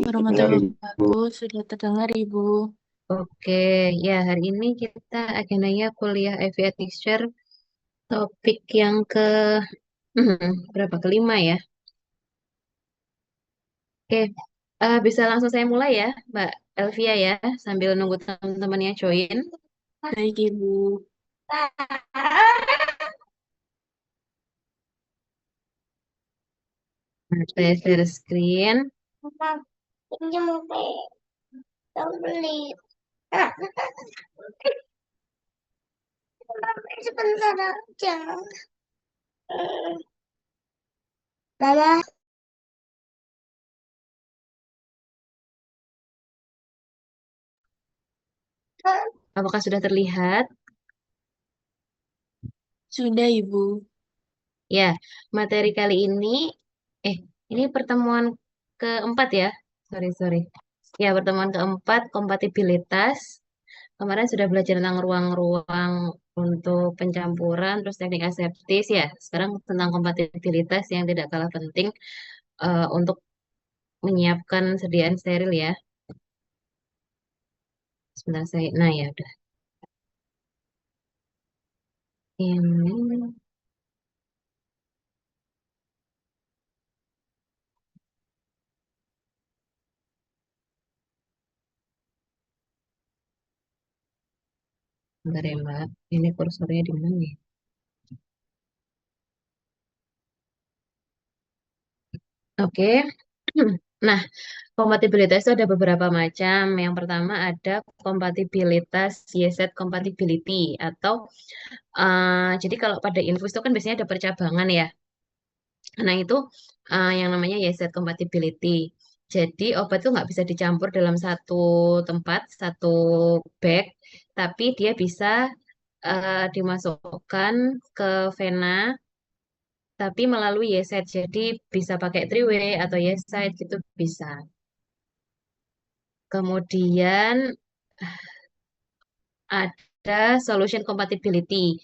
Terdengar warahmatullahi Ibu. wabarakatuh. Sudah terdengar, Ibu. Oke, ya hari ini kita agendanya kuliah Aviation Teacher, topik yang ke berapa kelima ya? Oke, bisa langsung saya mulai ya, Mbak Elvia ya, sambil nunggu teman-temannya join. Baik, Ibu. Nah, saya share screen. Sebentar aja. Mama, Apakah sudah terlihat? Sudah, Ibu. Ya, materi kali ini, eh, ini pertemuan keempat ya? Sorry, sorry. Ya, pertemuan keempat, kompatibilitas. Kemarin sudah belajar tentang ruang-ruang untuk pencampuran, terus teknik aseptis ya. Sekarang tentang kompatibilitas yang tidak kalah penting untuk menyiapkan sediaan steril ya. Sebentar saya, nah ya udah. Ini, bentar ya Mbak. Ini kursornya di mana ya? Oke. Nah, kompatibilitas itu ada beberapa macam. Yang pertama ada kompatibilitas YZ compatibility atau jadi kalau pada infus itu kan biasanya ada percabangan ya. Nah, itu yang namanya YZ compatibility. Jadi, obat itu nggak bisa dicampur dalam satu tempat, satu bag, tapi dia bisa dimasukkan ke vena, tapi melalui YZ. Jadi, bisa pakai three way atau YZ gitu bisa. Kemudian ada solution compatibility.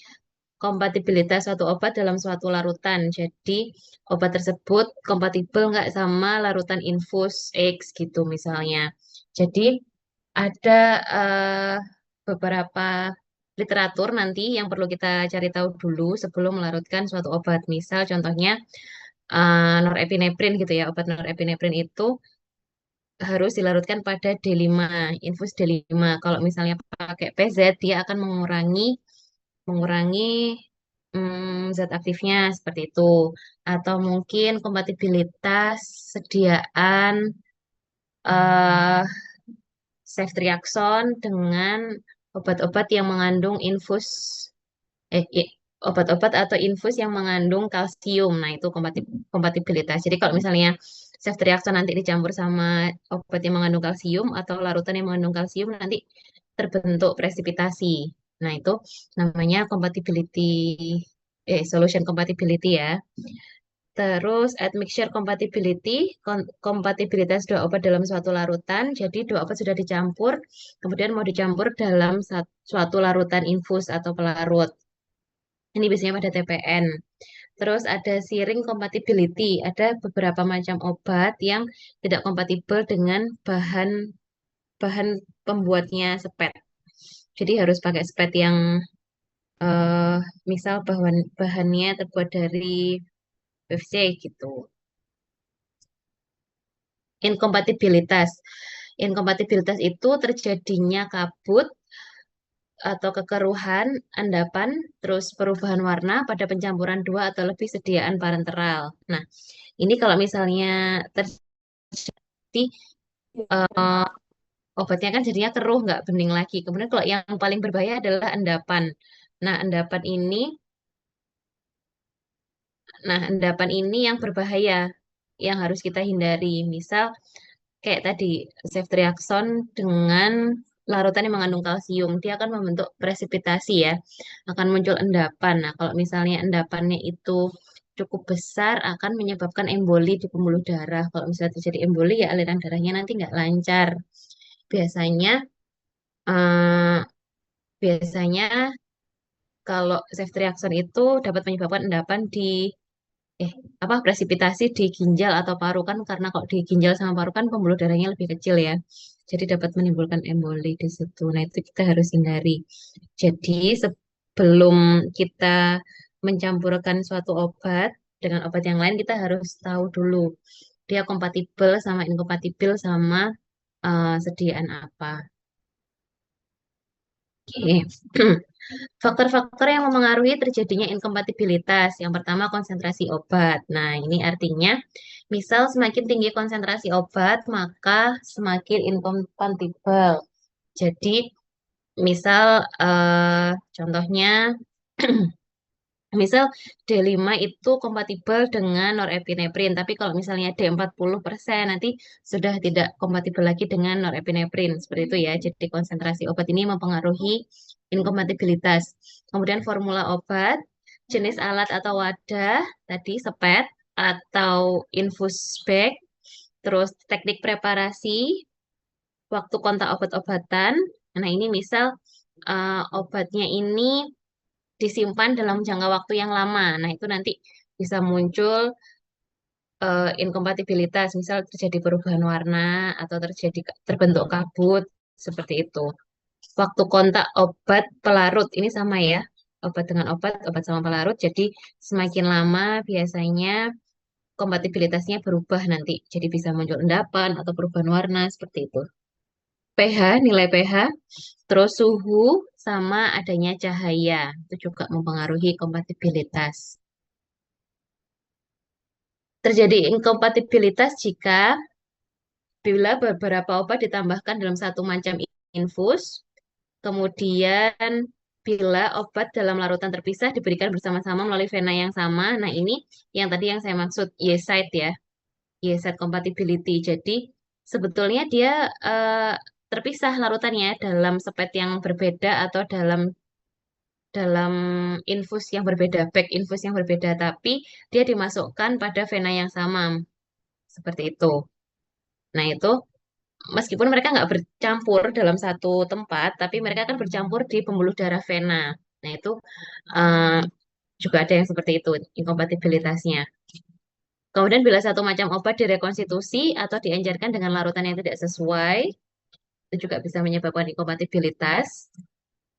Kompatibilitas suatu obat dalam suatu larutan. Jadi obat tersebut kompatibel nggak sama larutan infus X gitu misalnya. Jadi ada eh, beberapa literatur nanti yang perlu kita cari tahu dulu sebelum melarutkan suatu obat. Misal contohnya norepineprin gitu ya. Obat norepineprin itu harus dilarutkan pada D5, infus D5. Kalau misalnya pakai PZ, dia akan mengurangi zat aktifnya seperti itu. Atau mungkin kompatibilitas sediaan eh ceftriaxone dengan obat-obat yang mengandung eh, i- obat-obat atau infus yang mengandung kalsium. Nah, itu kompatibilitas. Jadi kalau misalnya ceftriaxone nanti dicampur sama obat yang mengandung kalsium atau larutan yang mengandung kalsium nanti terbentuk presipitasi. Nah, itu namanya solution compatibility ya. Terus admixture compatibility, kompatibilitas dua obat dalam suatu larutan. Jadi dua obat sudah dicampur, kemudian mau dicampur dalam suatu larutan infus atau pelarut. Ini biasanya pada TPN. Terus ada searing compatibility. Ada beberapa macam obat yang tidak kompatibel dengan bahan bahan pembuatnya sepet. Jadi harus pakai sepet yang eh, misal bahannya terbuat dari PVC gitu. Inkompatibilitas. Inkompatibilitas itu terjadinya kabut atau kekeruhan endapan, terus perubahan warna pada pencampuran dua atau lebih sediaan parenteral. Nah, ini kalau misalnya terjadi eh, obatnya kan jadinya keruh, nggak bening lagi. Kemudian kalau yang paling berbahaya adalah endapan. Nah, endapan ini yang berbahaya, yang harus kita hindari. Misal kayak tadi ceftriaxone dengan larutan yang mengandung kalsium, dia akan membentuk presipitasi ya, akan muncul endapan. Nah, kalau misalnya endapannya itu cukup besar, akan menyebabkan emboli di pembuluh darah. Kalau misalnya terjadi emboli, ya aliran darahnya nanti nggak lancar. Biasanya, eh, biasanya kalau ceftriaxone itu dapat menyebabkan endapan di apa presipitasi di ginjal atau paru kan, karena kalau di ginjal sama paru kan pembuluh darahnya lebih kecil ya. Jadi dapat menimbulkan emboli di situ. Nah, itu kita harus hindari. Jadi sebelum kita mencampurkan suatu obat dengan obat yang lain, kita harus tahu dulu dia kompatibel sama inkompatibel sama sediaan apa. Oke. Faktor-faktor yang memengaruhi terjadinya inkompatibilitas. Yang pertama, konsentrasi obat. Nah, ini artinya, misal semakin tinggi konsentrasi obat, maka semakin inkompatibel. Jadi, misal contohnya, misal D5 itu kompatibel dengan norepinefrin, tapi kalau misalnya D40%, nanti sudah tidak kompatibel lagi dengan norepinefrin. Seperti itu ya. Jadi konsentrasi obat ini mempengaruhi inkompatibilitas. Kemudian formula obat, jenis alat atau wadah, tadi sepet atau infus bag, terus teknik preparasi, waktu kontak obat-obatan. Nah, ini misal obatnya ini disimpan dalam jangka waktu yang lama. Nah, itu nanti bisa muncul inkompatibilitas, misal terjadi perubahan warna atau terbentuk kabut seperti itu. Waktu kontak obat pelarut ini sama ya. Obat dengan obat, obat sama pelarut. Jadi semakin lama biasanya kompatibilitasnya berubah nanti. Jadi bisa muncul endapan atau perubahan warna seperti itu. pH, nilai pH, terus suhu sama adanya cahaya. Itu juga mempengaruhi kompatibilitas. Terjadi inkompatibilitas jika bila beberapa obat ditambahkan dalam satu macam infus, kemudian bila obat dalam larutan terpisah diberikan bersama-sama melalui vena yang sama. Nah, ini yang tadi yang saya maksud Y-site ya, Y-site compatibility. Jadi sebetulnya dia terpisah larutannya dalam sepet yang berbeda atau dalam dalam infus yang berbeda, bag infus yang berbeda, tapi dia dimasukkan pada vena yang sama. Seperti itu. Nah, itu meskipun mereka nggak bercampur dalam satu tempat, tapi mereka kan bercampur di pembuluh darah vena. Nah, itu eh, juga ada yang seperti itu, inkompatibilitasnya. Kemudian bila satu macam obat direkonstitusi atau diencerkan dengan larutan yang tidak sesuai, itu juga bisa menyebabkan inkompatibilitas.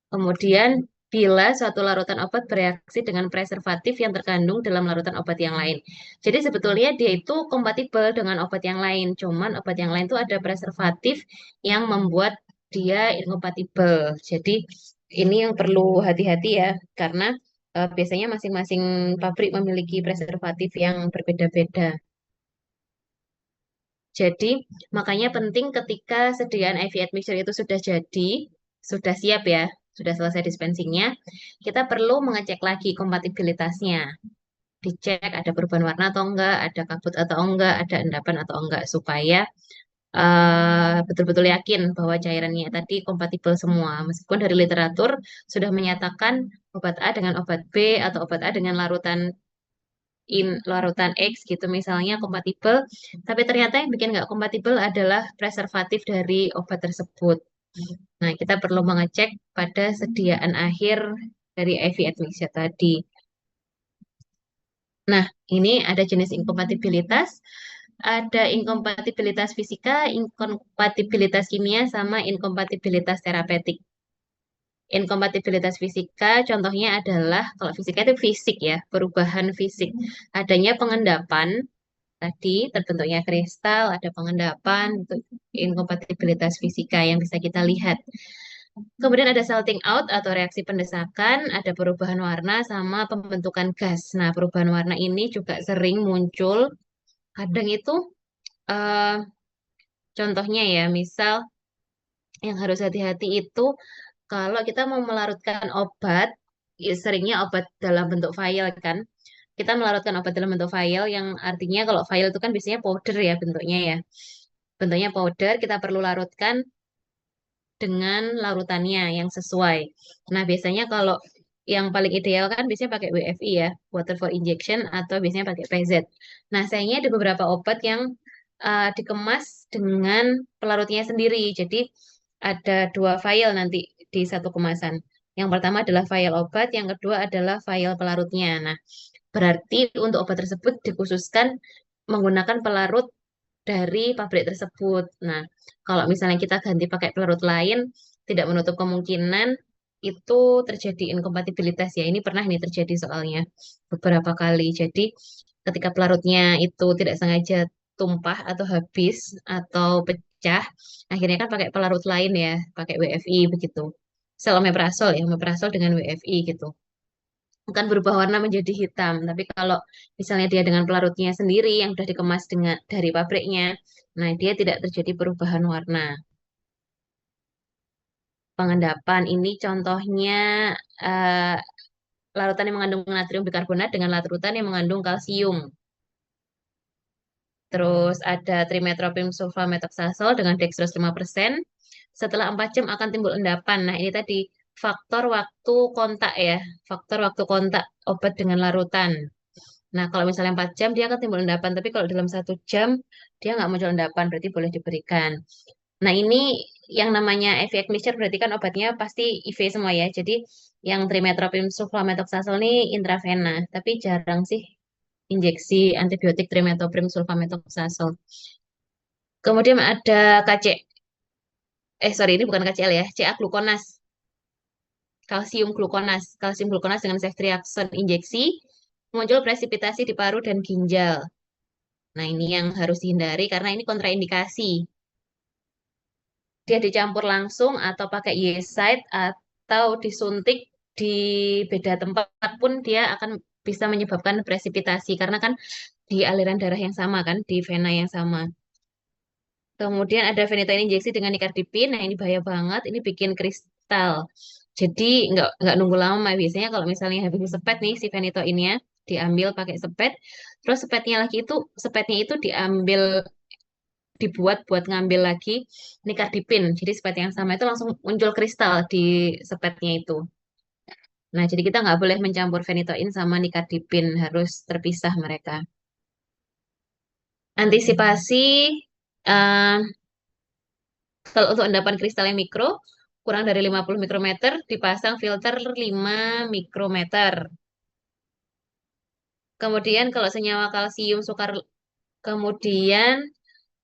Kemudian, bila suatu larutan obat bereaksi dengan preservatif yang terkandung dalam larutan obat yang lain. Jadi sebetulnya dia itu kompatibel dengan obat yang lain, cuman obat yang lain itu ada preservatif yang membuat dia inkompatibel. Jadi ini yang perlu hati-hati ya, karena biasanya masing-masing pabrik memiliki preservatif yang berbeda-beda. Jadi makanya penting ketika sediaan IV admixture itu sudah jadi, sudah siap ya, sudah selesai dispensingnya, kita perlu mengecek lagi kompatibilitasnya. Dicek ada perubahan warna atau enggak, ada kabut atau enggak, ada endapan atau enggak, supaya betul-betul yakin bahwa cairannya tadi kompatibel semua. Meskipun dari literatur sudah menyatakan obat A dengan obat B atau obat A dengan larutan X gitu misalnya kompatibel, tapi ternyata yang bikin nggak kompatibel adalah preservatif dari obat tersebut. Nah, kita perlu mengecek pada sediaan akhir dari IV admixture tadi. Nah, ini ada jenis inkompatibilitas, ada inkompatibilitas fisika, inkompatibilitas kimia, sama inkompatibilitas terapeutik. Inkompatibilitas fisika contohnya adalah, kalau fisika itu fisik ya, perubahan fisik. Adanya pengendapan, tadi terbentuknya kristal, ada pengendapan, itu inkompatibilitas fisika yang bisa kita lihat. Kemudian ada salting out atau reaksi pendesakan, ada perubahan warna sama pembentukan gas. Nah, perubahan warna ini juga sering muncul. Kadang itu eh, contohnya ya, misal yang harus hati-hati itu kalau kita mau melarutkan obat, ya seringnya obat dalam bentuk vial kan. Kita melarutkan obat dalam bentuk vial yang artinya kalau vial itu kan biasanya powder ya bentuknya ya. Bentuknya powder, kita perlu larutkan dengan larutannya yang sesuai. Nah, biasanya kalau yang paling ideal kan biasanya pakai WFI ya, water for injection, atau biasanya pakai PZ. Nah, sayangnya ada beberapa obat yang dikemas dengan pelarutnya sendiri. Jadi ada dua vial nanti di satu kemasan. Yang pertama adalah vial obat, yang kedua adalah vial pelarutnya. Nah, Berarti untuk obat tersebut dikhususkan menggunakan pelarut dari pabrik tersebut. Nah, kalau misalnya kita ganti pakai pelarut lain, tidak menutup kemungkinan itu terjadi inkompatibilitas ya. Ini pernah nih terjadi soalnya beberapa kali. Jadi ketika pelarutnya itu tidak sengaja tumpah atau habis atau pecah, akhirnya kan pakai pelarut lain ya, pakai WFI begitu. Sel omeprazol ya, omeprazol dengan WFI gitu akan berubah warna menjadi hitam. Tapi kalau misalnya dia dengan pelarutnya sendiri yang sudah dikemas dengan dari pabriknya, nah dia tidak terjadi perubahan warna. Pengendapan ini contohnya eh, larutan yang mengandung natrium bikarbonat dengan larutan yang mengandung kalsium. Terus ada trimetoprim sulfamethoxazole dengan dextrose 5%. Setelah 4 jam akan timbul endapan. Nah, ini tadi faktor waktu kontak ya. Faktor waktu kontak obat dengan larutan. Nah, kalau misalnya 4 jam dia akan timbul endapan, tapi kalau dalam 1 jam dia nggak muncul endapan, berarti boleh diberikan. Nah, ini yang namanya IV mixture berarti kan obatnya pasti IV semua ya. Jadi yang trimetoprim sulfamethoxazole ini intravena, tapi jarang sih injeksi antibiotik trimetoprim sulfamethoxazole. Kemudian ada sorry ini bukan KCl ya, CA glukonas, kalsium glukonas dengan ceftriaxone injeksi muncul presipitasi di paru dan ginjal. Nah, ini yang harus dihindari karena ini kontraindikasi. Dia dicampur langsung atau pakai Yeside atau disuntik di beda tempat pun dia akan bisa menyebabkan presipitasi karena kan di aliran darah yang sama kan, di vena yang sama. Kemudian ada phenytoin injeksi dengan nikardipin. Nah, ini bahaya banget. Ini bikin kristal. Jadi nggak nunggu lama. Biasanya kalau misalnya habis sepet nih si phenytoinnya diambil pakai sepet. Terus sepetnya itu diambil dibuat buat ngambil lagi nikardipin. Jadi sepet yang sama itu langsung muncul kristal di sepetnya itu. Nah, jadi kita nggak boleh mencampur phenytoin sama nikardipin. Harus terpisah mereka. Antisipasi eh, kalau untuk endapan kristal yang mikro, kurang dari 50 mikrometer, dipasang filter 5 mikrometer. Kemudian kalau senyawa kalsium sukar, kemudian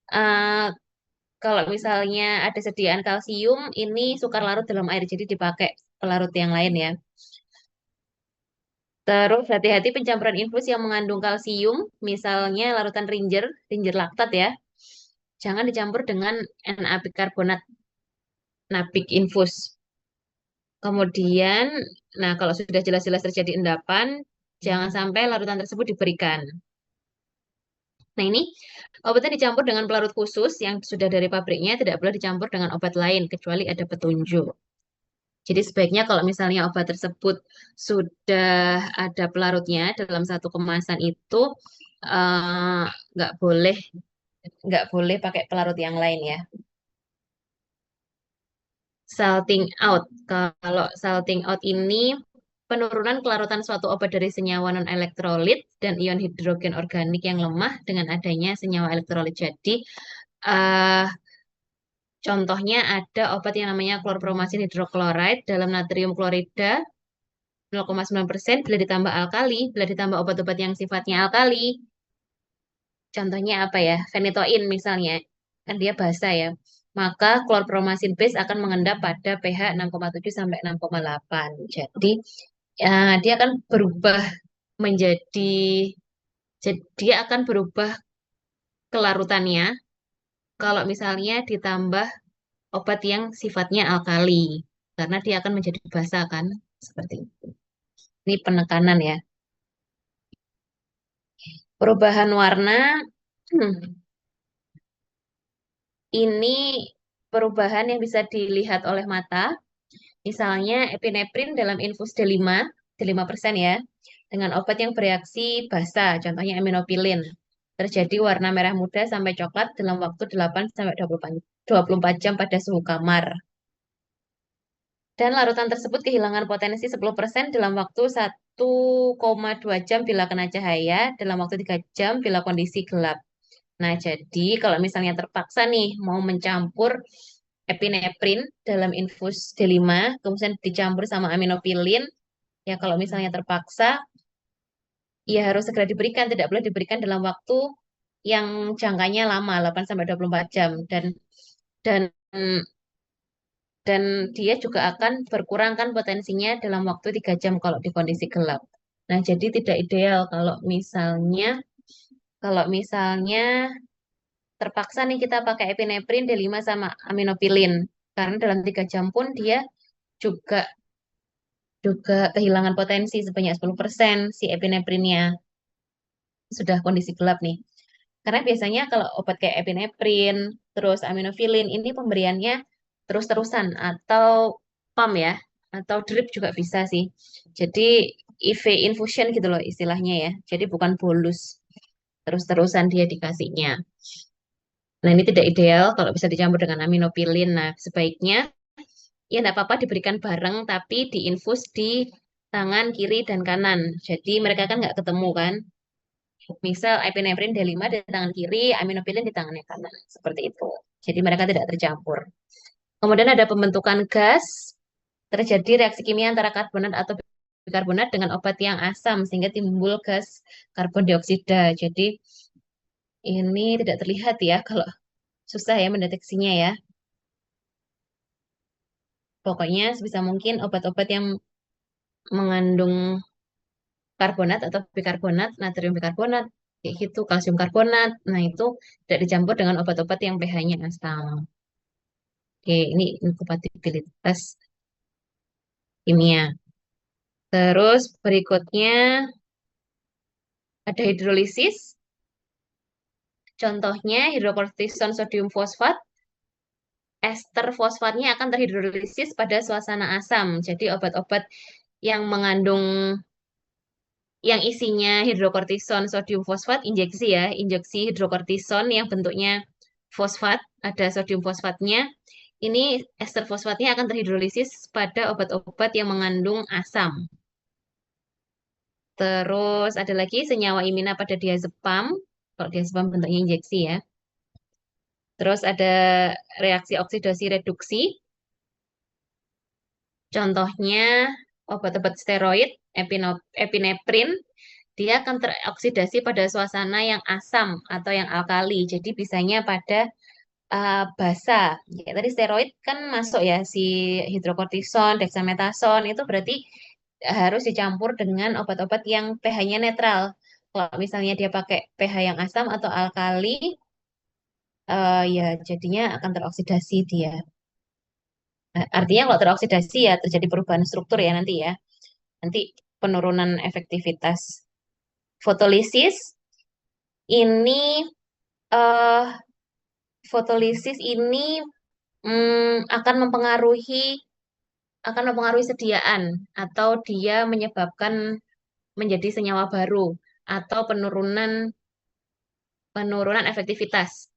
eh, kalau misalnya ada sediaan kalsium, ini sukar larut dalam air, jadi dipakai pelarut yang lain ya. Terus hati-hati pencampuran infus yang mengandung kalsium, misalnya larutan ringer laktat ya. Jangan dicampur dengan Na bikarbonat, nabik infus. Kemudian, nah kalau sudah jelas-jelas terjadi endapan, jangan sampai larutan tersebut diberikan. Nah ini, obatnya dicampur dengan pelarut khusus yang sudah dari pabriknya, tidak boleh dicampur dengan obat lain, kecuali ada petunjuk. Jadi sebaiknya kalau misalnya obat tersebut sudah ada pelarutnya dalam satu kemasan itu, eh, nggak boleh nggak boleh pakai pelarut yang lain ya. Salting out. Kalau salting out ini penurunan kelarutan suatu obat dari senyawa non-elektrolit dan ion hidrogen organik yang lemah dengan adanya senyawa elektrolit. Jadi, eh contohnya ada obat yang namanya klorpromazin hidroklorid dalam natrium klorida 0,9% bila ditambah alkali, bila ditambah obat-obat yang sifatnya alkali. Contohnya apa ya? Phenytoin misalnya, kan dia basa ya. Maka klorpromazin base akan mengendap pada pH 6,7 sampai 6,8. Jadi ya, dia akan berubah menjadi dia akan berubah kelarutannya kalau misalnya ditambah obat yang sifatnya alkali karena dia akan menjadi basa kan seperti itu. Ini penekanan ya. Perubahan warna ini perubahan yang bisa dilihat oleh mata. Misalnya epineprin dalam infus D5% ya, dengan obat yang bereaksi basa, contohnya aminopilin. Terjadi warna merah muda sampai coklat dalam waktu 8 sampai 24 jam pada suhu kamar. Dan larutan tersebut kehilangan potensi 10% dalam waktu 1,2 jam bila kena cahaya, dalam waktu 3 jam bila kondisi gelap. Nah, jadi kalau misalnya terpaksa nih mau mencampur epineprin dalam infus D5, kemudian dicampur sama aminopilin, ya kalau misalnya terpaksa, ya harus segera diberikan, tidak boleh diberikan dalam waktu yang jangkanya lama, 8 sampai 24 jam dan dan dia juga akan berkurang kan potensinya dalam waktu 3 jam kalau di kondisi gelap. Nah, jadi tidak ideal kalau misalnya terpaksa nih kita pakai epineprin D5 sama aminopilin. Karena dalam 3 jam pun dia juga juga kehilangan potensi sebanyak 10% si epineprinnya sudah kondisi gelap nih. Karena biasanya kalau obat kayak epineprin, terus aminofilin ini pemberiannya terus-terusan atau pump ya, atau drip juga bisa sih. Jadi IV infusion gitu loh istilahnya ya. Jadi bukan bolus, terus-terusan dia dikasihnya. Nah, ini tidak ideal kalau bisa dicampur dengan aminopilin. Nah, sebaiknya ya tidak apa-apa diberikan bareng, tapi diinfus di tangan kiri dan kanan. Jadi mereka kan nggak ketemu kan. Misal epinephrine D5 di tangan kiri, aminopilin di tangan yang kanan. Seperti itu. Jadi mereka tidak tercampur. Kemudian ada pembentukan gas, terjadi reaksi kimia antara karbonat atau bikarbonat dengan obat yang asam sehingga timbul gas karbon dioksida. Jadi ini tidak terlihat ya kalau susah ya mendeteksinya ya. Pokoknya sebisa mungkin obat-obat yang mengandung karbonat atau bikarbonat, natrium bikarbonat, kayak gitu, kalsium karbonat. Nah, itu tidak dicampur dengan obat-obat yang pH-nya asam. Oke, ini inkompatibilitas kimia. Terus berikutnya ada hidrolisis. Contohnya hidrokortison sodium fosfat. Ester fosfatnya akan terhidrolisis pada suasana asam. Jadi obat-obat yang mengandung yang isinya hidrokortison sodium fosfat injeksi ya, injeksi hidrokortison yang bentuknya fosfat, ada sodium fosfatnya. Ini ester fosfatnya akan terhidrolisis pada obat-obat yang mengandung asam. Terus ada lagi senyawa imina pada diazepam. Kalau diazepam bentuknya injeksi ya. Terus ada reaksi oksidasi reduksi. Contohnya obat-obat steroid, epineprin, dia akan teroksidasi pada suasana yang asam atau yang alkali. Jadi bisanya pada basa. Ya, tadi steroid kan masuk ya si hidrokortison, dexamethasone itu berarti harus dicampur dengan obat-obat yang pH-nya netral. Kalau misalnya dia pakai pH yang asam atau alkali, ya jadinya akan teroksidasi dia. Artinya kalau teroksidasi ya terjadi perubahan struktur ya nanti ya. Nanti penurunan efektivitas. Fotolisis ini eh fotolisis ini akan mempengaruhi sediaan atau dia menyebabkan menjadi senyawa baru atau penurunan penurunan efektivitas.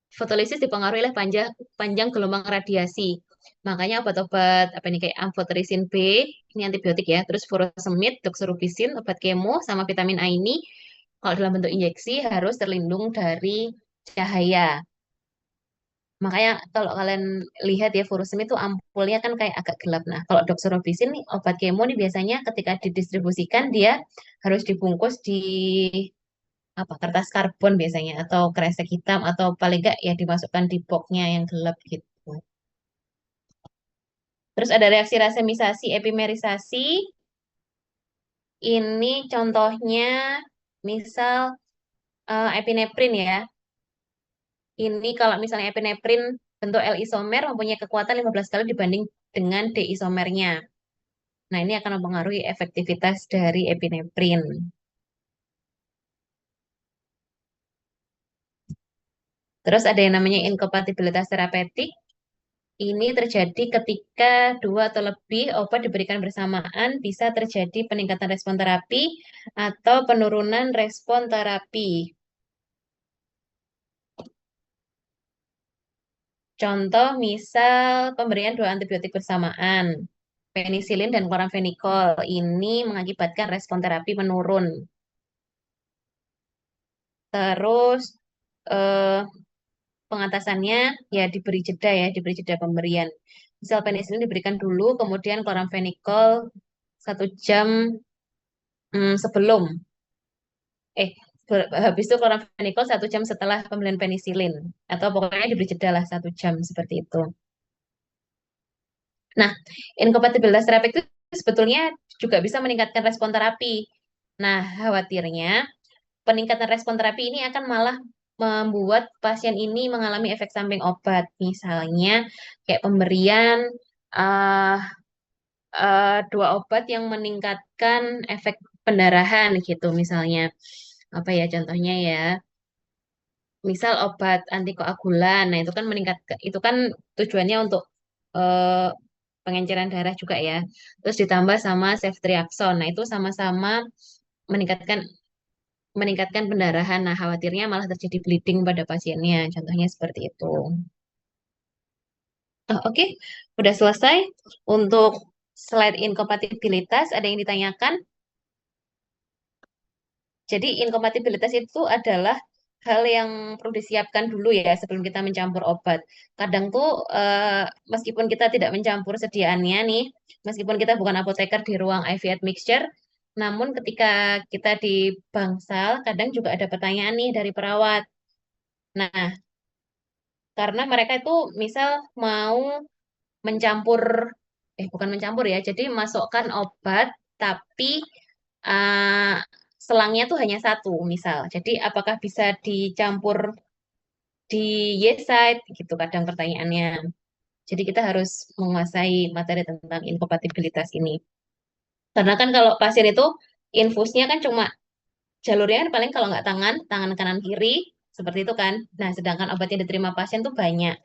Fotolisis dipengaruhi oleh panjang gelombang radiasi. Makanya obat-obat apa ini kayak amphotericin B, ini antibiotik ya, terus furosemid, doxorubicin, obat kemo sama vitamin A ini kalau dalam bentuk injeksi harus terlindung dari cahaya. Makanya kalau kalian lihat ya furosemid itu ampulnya kan kayak agak gelap. Nah, kalau doxorubicin nih obat kemo nih biasanya ketika didistribusikan dia harus dibungkus di apa kertas karbon biasanya atau kresek hitam atau paling enggak ya dimasukkan di boxnya yang gelap gitu. Terus ada reaksi rasemisasi, epimerisasi. Ini contohnya misal epineprin ya. Ini kalau misalnya epineprin bentuk L isomer mempunyai kekuatan 15 kali dibanding dengan D isomernya. Nah, ini akan mempengaruhi efektivitas dari epineprin. Terus ada yang namanya inkompatibilitas terapeutik. Ini terjadi ketika dua atau lebih obat diberikan bersamaan, bisa terjadi peningkatan respon terapi atau penurunan respon terapi. Contoh misal pemberian dua antibiotik bersamaan, penisilin dan kloramfenikol. Ini mengakibatkan respon terapi menurun. Terus eh, pengatasannya ya diberi jeda pemberian. Misal penisilin diberikan dulu, kemudian kloramfenikol 1 jam sebelum eh habis itu chloramphenicol 1 jam setelah pemberian penisilin atau pokoknya diberi jeda lah 1 jam seperti itu. Nah, inkompatibilitas terapi itu sebetulnya juga bisa meningkatkan respon terapi. Nah, khawatirnya peningkatan respon terapi ini akan malah membuat pasien ini mengalami efek samping obat. Misalnya kayak pemberian eh, 2 obat yang meningkatkan efek pendarahan gitu misalnya. Apa ya contohnya ya? Misal obat antikoagulan. Nah, itu kan itu kan tujuannya untuk eh, pengenceran darah juga ya. Terus ditambah sama ceftriaxone. Nah, itu sama-sama meningkatkan meningkatkan pendarahan. Nah, khawatirnya malah terjadi bleeding pada pasiennya. Contohnya seperti itu. Oh, oke, udah selesai. Untuk slide inkompatibilitas, ada yang ditanyakan? Jadi, inkompatibilitas itu adalah hal yang perlu disiapkan dulu ya sebelum kita mencampur obat. Kadang tuh, meskipun kita tidak mencampur sediaannya nih, meskipun kita bukan apoteker di ruang IV admixture, namun ketika kita di bangsal, kadang juga ada pertanyaan nih dari perawat. Nah, karena mereka itu misal mau mencampur, bukan mencampur ya, jadi masukkan obat, tapi uh, selangnya tuh hanya satu misal. Jadi apakah bisa dicampur di Y-site gitu kadang pertanyaannya. Jadi kita harus menguasai materi tentang inkompatibilitas ini. Karena kan kalau pasien itu infusnya kan cuma jalurnya kan paling kalau nggak tangan kanan kiri, seperti itu kan. Nah, sedangkan obat yang diterima pasien tuh banyak.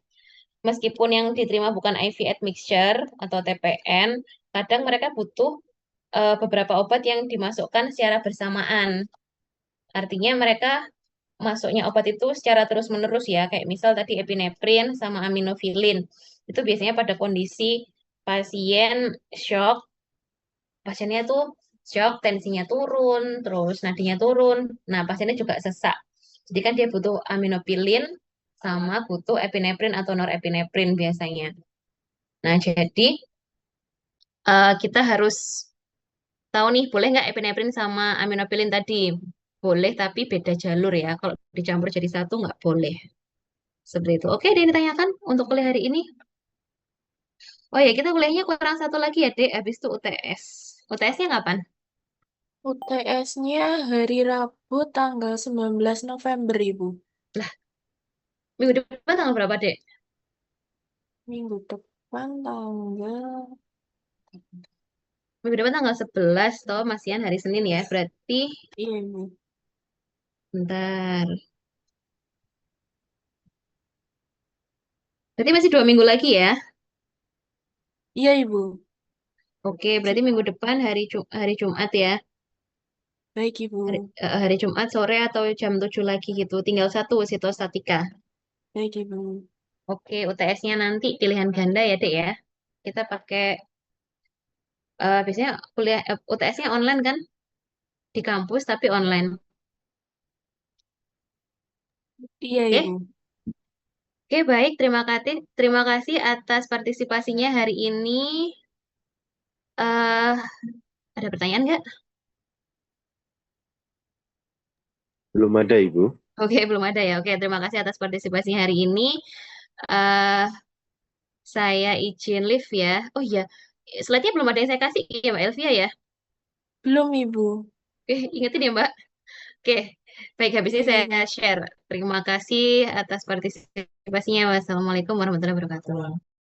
Meskipun yang diterima bukan IV admixture atau TPN, kadang mereka butuh beberapa obat yang dimasukkan secara bersamaan. Artinya mereka masuknya obat itu secara terus-menerus ya, kayak misal tadi epineprin sama aminofilin. Itu biasanya pada kondisi pasien shock, pasiennya tuh shock, tensinya turun, terus nadinya turun. Nah, pasiennya juga sesak. Jadi kan dia butuh aminofilin sama butuh epineprin atau norepineprin biasanya. Nah, jadi kita harus tahu nih, boleh nggak epineprin sama aminopilin tadi? Boleh, tapi beda jalur ya. Kalau dicampur jadi satu, nggak boleh. Seperti itu. Oke, ada yang ditanyakan untuk kuliah hari ini? Oh ya, kita kuliahnya kurang satu lagi ya, Dek. Habis itu UTS. UTS-nya kapan? UTS-nya hari Rabu tanggal 19 November, Ibu. Lah, minggu depan tanggal berapa, Dek? Minggu depan tanggal... Minggu depan tanggal 11, toh masihan hari Senin ya. Berarti, Iya, Ibu. bentar. Berarti masih 2 minggu lagi ya. Iya, Ibu. Oke, berarti minggu depan hari Jumat ya. Baik, Ibu. Hari Jumat sore atau jam 7 lagi gitu. Tinggal satu sitostatika. Baik, Ibu. Oke, UTS-nya nanti pilihan ganda ya, Dek ya. Kita pakai biasanya kuliah UTS-nya online kan di kampus tapi online. Iya, Ibu. Oke, oke baik. Terima kasih atas partisipasinya hari ini. eh ada pertanyaan nggak? Belum ada, Ibu. Oke, belum ada ya. Oke, terima kasih atas partisipasinya hari ini. eh saya izin live ya. Oh iya, slide-nya belum ada yang saya kasih ya, Mbak Elvia ya. Belum, Ibu. Oke, ingetin ya, Mbak. Oke, baik habis ini Oke, saya Ibu. share. Terima kasih atas partisipasinya. Wassalamualaikum warahmatullahi wabarakatuh.